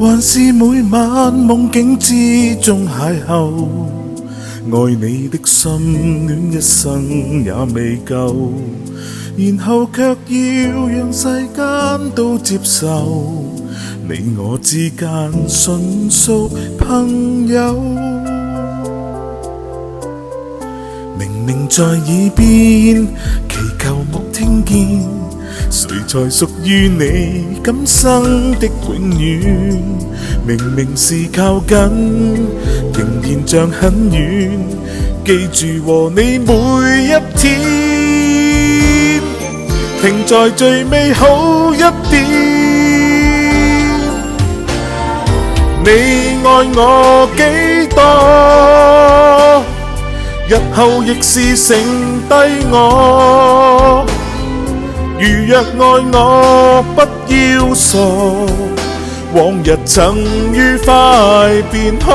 還是每晚夢境之中邂逅，愛你的心戀一生也未夠，然後卻要讓世間都接受，你我之間純屬朋友。明明在耳邊，祈求莫聽見，誰才屬於你今生的永遠？明明是靠近，仍然像很遠，記住和你每一天，停在最美好一點。你愛我幾多，日後亦是剩低我。如若愛我不要傻，往日曾愉快便可。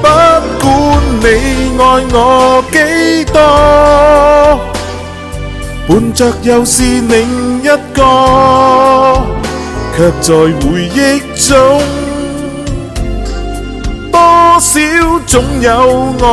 不管你愛我幾多，伴着又是另一個，卻在回憶中多少總有我。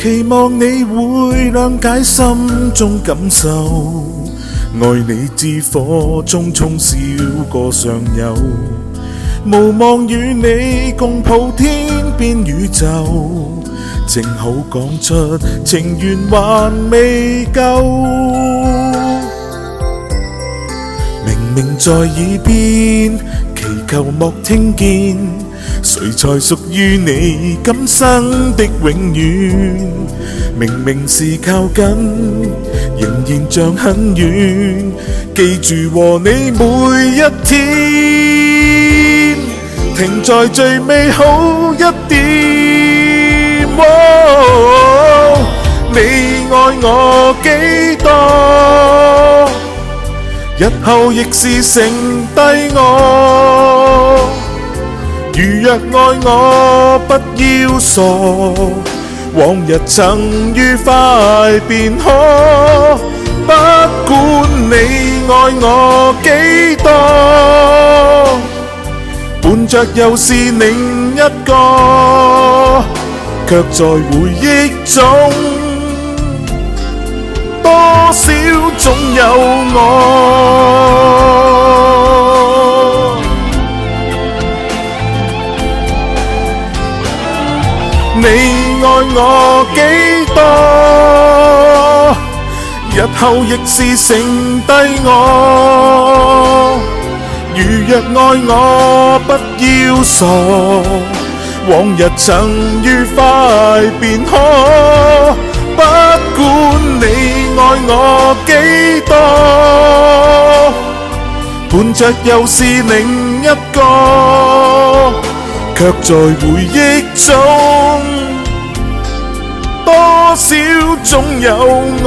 期望你會諒解心中感受，愛你之火中衝燒過上游，無望與你共抱天邊宇宙，正好講出情緣還未夠。明明在耳邊，祈求莫聽見，誰才屬於你今生的永遠？明明是靠近，仍然像很遠，記住和你每一天，停在最美好一點。你愛我幾多，日後亦是剩低我。如若愛我不要傻，往日曾愉快便可。不管你愛我幾多，伴着又是另一個，卻在回憶中多少總有我。你愛我幾多，日後亦是剩低我。如若愛我不要傻，往日曾愉快便可。不管你愛我幾多，伴着又是另一個，卻在回憶中多少總有我。